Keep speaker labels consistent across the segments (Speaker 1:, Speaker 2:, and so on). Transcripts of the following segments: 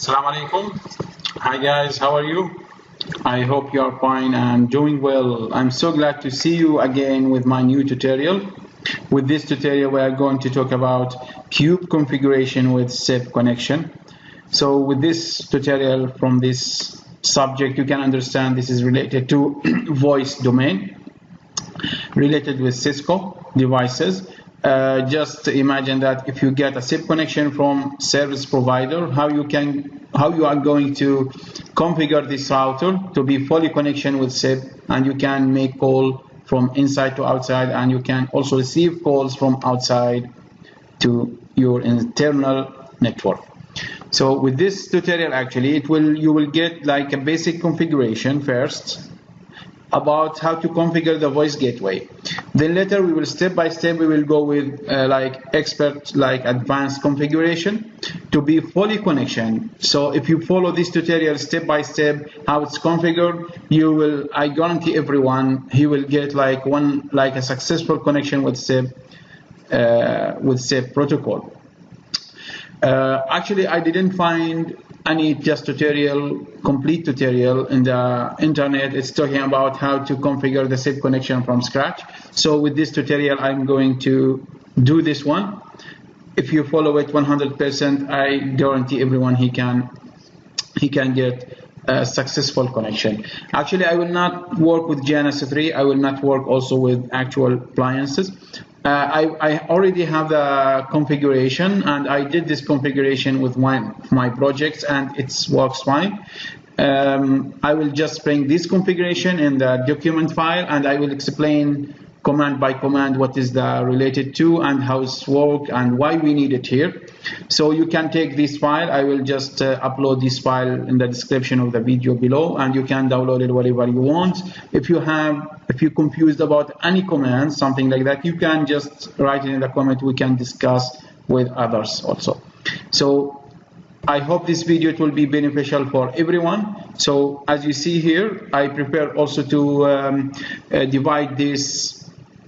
Speaker 1: Assalamu alaikum. Hi guys, how are you? I hope you are fine and doing well. I'm so glad to see you again with my new tutorial. With this tutorial we are going to talk about cube configuration with SIP connection. So with this tutorial from this subject you can understand this is related to voice domain related with Cisco devices. Just imagine that if you get a SIP connection from service provider, how you are going to configure this router to be fully connection with SIP, and you can make call from inside to outside, and you can also receive calls from outside to your internal network. So with this tutorial actually you will get like a basic configuration first about how to configure the voice gateway. Then later we will step by step we will go with advanced configuration to be fully connection. So if you follow this tutorial step by step how it's configured, I guarantee everyone he will get a successful connection with SIP protocol. Actually I didn't find any complete tutorial in the internet. It's talking about how to configure the SIP connection from scratch. So with this tutorial I'm going to do this one. If you follow it 100%, I guarantee everyone he can get a successful connection. Actually I will not work with GNS3. I will not work also with actual appliances. I already have the configuration, and I did this configuration with my projects, and it works fine. I will just bring this configuration in the document file, and I will explain command by command what is the related to and how it's work and why we need it here. So you can take this file. I will just upload this file in the description of the video below, and you can download it whatever you want. If you're confused about any command, something like that, you can just write it in the comment. We can discuss with others also. So I hope this video will be beneficial for everyone. So as you see here, I prepare also to divide these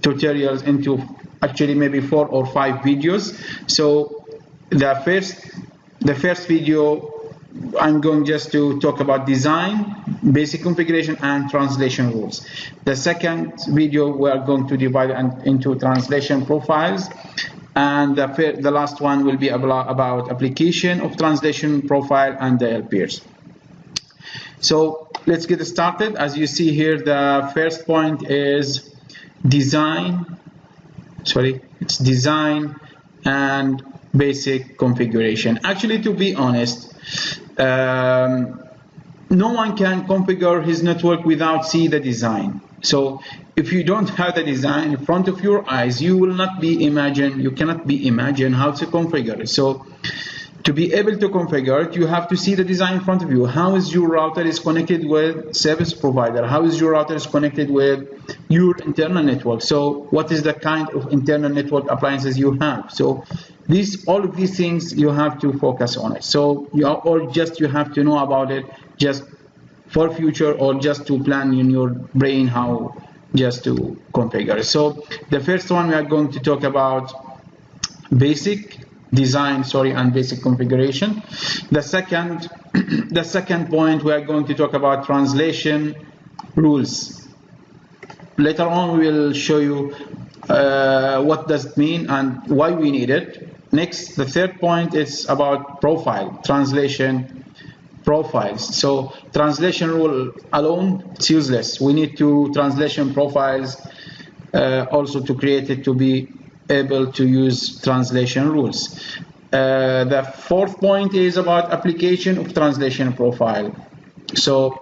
Speaker 1: tutorials into actually maybe 4 or 5 videos. So the first video I'm going just to talk about design, basic configuration and translation rules. The second video we are going to divide into translation profiles, and the last one will be about application of translation profile and the LPers. So let's get started. As you see here, the first point is design and basic configuration. Actually, to be honest, no one can configure his network without see the design. So if you don't have the design in front of your eyes, you cannot be imagine how to configure it. So to be able to configure it, you have to see the design in front of you. How is your router is connected with service provider? How is your router is connected with your internal network? So what is the kind of internal network appliances you have? So all of these things you have to focus on it. So you have to know about it just for future, or just to plan in your brain how just to configure it. So the first one we are going to talk about basic design and basic configuration. The second point we are going to talk about translation rules. Later on we will show you what does it mean and why we need it. Next, the third point is about translation profiles. So translation rule alone, it's useless. We need translation profiles also to create it to be able to use translation rules. The fourth point is about application of translation profile. So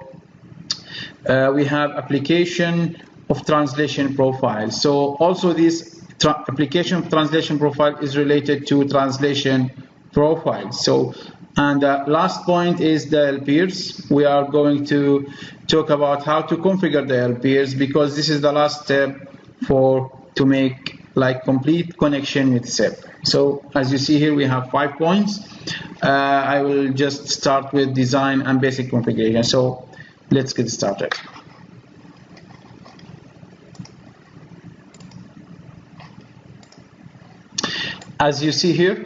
Speaker 1: we have application of translation profile. So also this application of translation profile is related to translation profile. So, and the last point is the LPers. We are going to talk about how to configure the LPers, because this is the last step to make complete connection with SIP. So as you see here we have 5 points. I will just start with design and basic configuration. So let's get started. As you see here,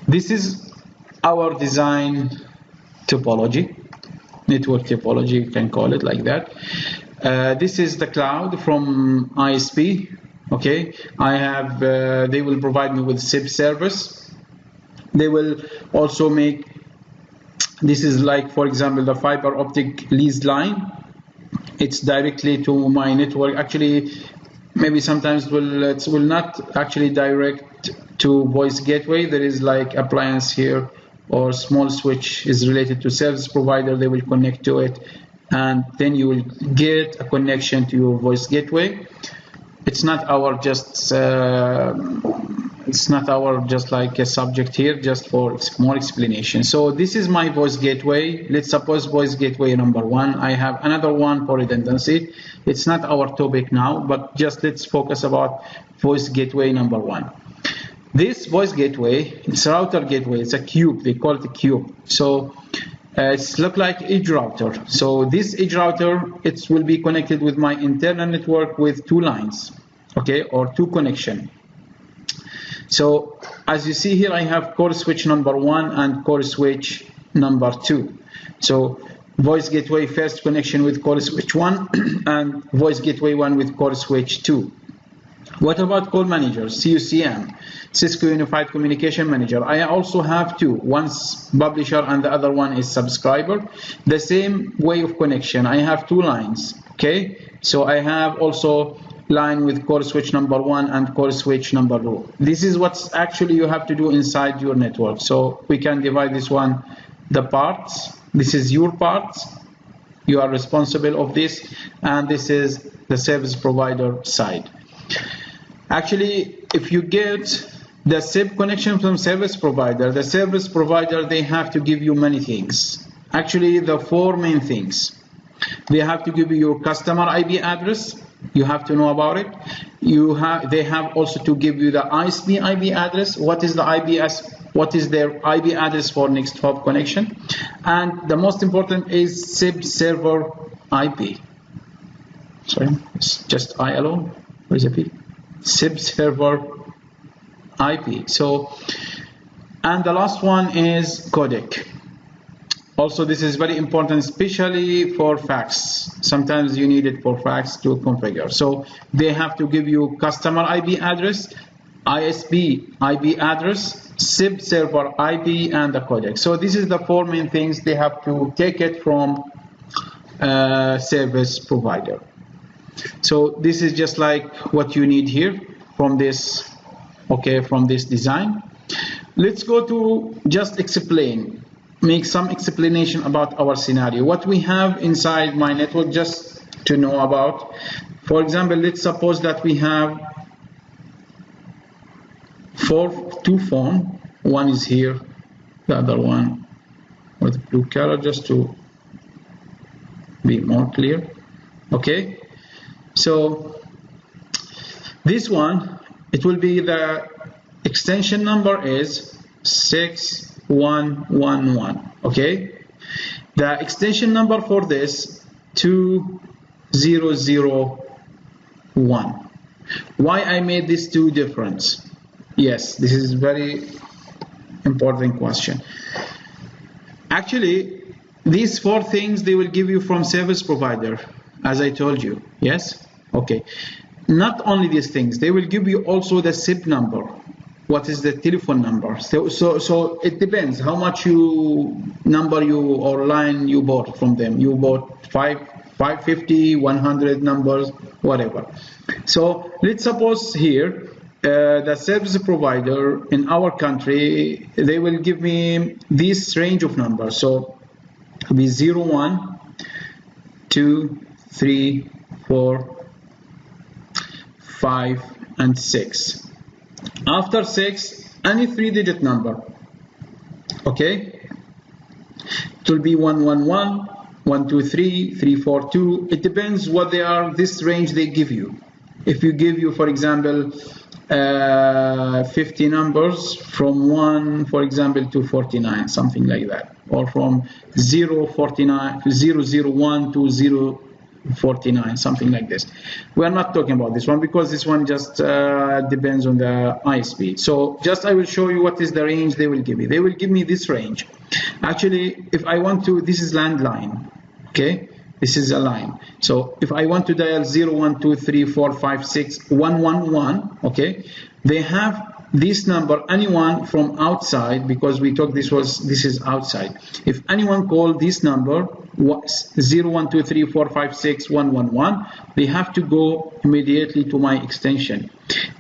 Speaker 1: this is our design topology, network topology, you can call it like that. This is the cloud from ISP. Okay, I have they will provide me with SIP service. They will also make, this is like, for example, the fiber optic leased line. It's directly to my network. Actually, maybe sometimes it will not actually direct to voice gateway. There is like appliance here or small switch is related to service provider. They will connect to it, and then you will get a connection to your voice gateway. It's not our just like a subject here, just for more explanation. So this is my voice gateway. Let's suppose voice gateway number 1. I have another one for redundancy. It's not our topic now, but just let's focus about voice gateway number 1. This voice gateway, it's a router gateway. It's a cube. They call it a cube. So it's look like edge router. So this edge router, it will be connected with my internal network with 2 lines, okay, or 2 connection. So as you see here, I have core switch number 1 and core switch number 2. So voice gateway first connection with core switch 1 and voice gateway 1 with core switch 2. What about call managers? CUCM, Cisco Unified Communication Manager. I also have 2. One's publisher and the other one is subscriber. The same way of connection. I have 2 lines. Okay, so I have also line with core switch number 1 and core switch number 2. This is what's actually you have to do inside your network. So we can divide this one, the parts. This is your parts. You are responsible of this, and this is the service provider side. Actually, if you get the SIP connection from service provider, the service provider, they have to give you many things. Actually, the 4 main things. They have to give you your customer IP address. You have to know about it. They have also to give you the ISP IP address. What is the IBS? What is their IP address for next hop connection? And the most important is SIP server IP. Sorry, it's just I alone. Where is the P? SIP server IP. So, and the last one is codec. Also, this is very important, especially for fax. Sometimes you need it for fax to configure. So they have to give you customer IP address, ISP IP address, SIP server IP, and the codec. So this is the 4 main things they have to take it from service provider. So this is just like what you need here from this, okay, from this design. Let's go to just explain. Make some explanation about our scenario. What we have inside my network, just to know about. For example, let's suppose that we have 2 phones. One is here, the other one with blue color, just to be more clear. Okay, so this one, it will be the extension number is 6111. Okay, the extension number for this 2001. Why I made these 2 different? Yes, this is very important question. Actually, these 4 things they will give you from service provider, as I told you. Yes, okay. Not only these things, they will give you also the SIP number. What is the telephone number? So it depends how much number or line you bought from them. You bought 550, 100 numbers, whatever. So let's suppose here the service provider in our country, they will give me this range of numbers. So it will be 0, 1, 2, 3, 4, 5, and 6. After 6, any 3-digit number. Okay, it will be 111, 123, 342. It depends what they are. This range they give you. If you give you, for example, 50 numbers from 1, for example, to 49, something like that, or from 001 to 49, something like this. We are not talking about this one because this one just depends on the ISP. So just I will show you what is the range they will give me. They will give me this range. Actually, if I want to, this is landline, okay? This is a line. So if I want to dial 012345611, okay, they have this number, anyone from outside, because we talked this is outside. If anyone call this number 012345611, they have to go immediately to my extension.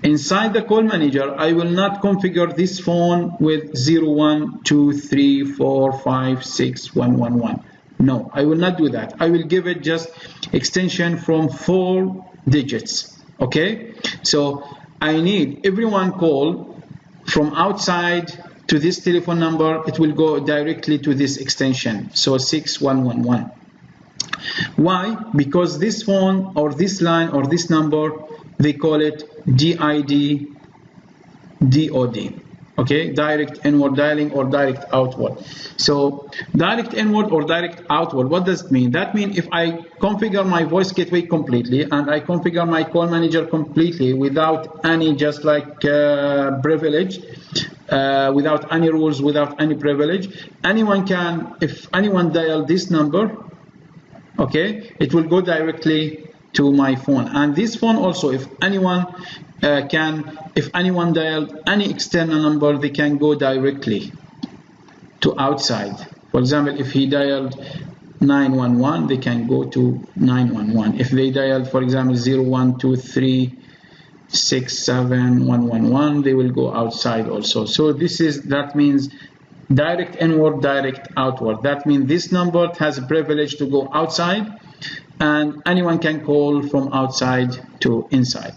Speaker 1: Inside the call manager, I will not configure this phone with 012345611. No, I will not do that. I will give it just extension from 4 digits. Okay, so I need everyone call from outside to this telephone number. It will go directly to this extension, so 6111. Why? Because this phone or this line or this number, they call it DID DOD. Okay, direct inward dialing or direct outward. So direct inward or direct outward, what does it mean? That means if I configure my voice gateway completely and I configure my call manager completely without any just like privilege, without any rules, without any privilege, anyone can, if anyone dial this number, okay, it will go directly to my phone. And this phone also, if anyone if anyone dialed any external number, they can go directly to outside. For example, if he dialed 911, they can go to 911. If they dialed, for example, 012367111, they will go outside also. So that means direct inward, direct outward. That means this number has a privilege to go outside, and anyone can call from outside to inside.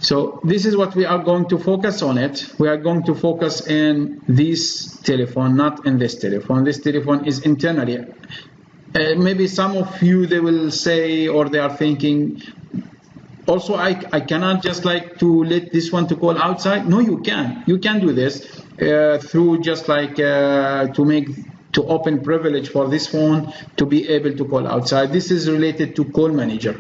Speaker 1: So this is what we are going to focus on it. We are going to focus in this telephone, not in this telephone. This telephone is internally. Maybe some of you, they will say, or they are thinking, also I cannot just like to let this one to call outside. No, you can. You can do this through just like to open privilege for this phone to be able to call outside. This is related to call manager.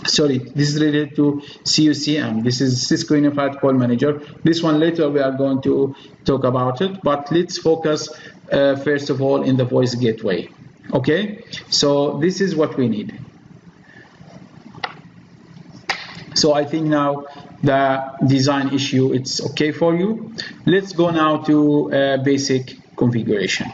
Speaker 1: Sorry, this is related to CUCM. This is Cisco Unified Call Manager. This one later we are going to talk about it, but let's focus first of all in the voice gateway. Okay, so this is what we need. So I think now the design issue, it's okay for you. Let's go now to basic configuration.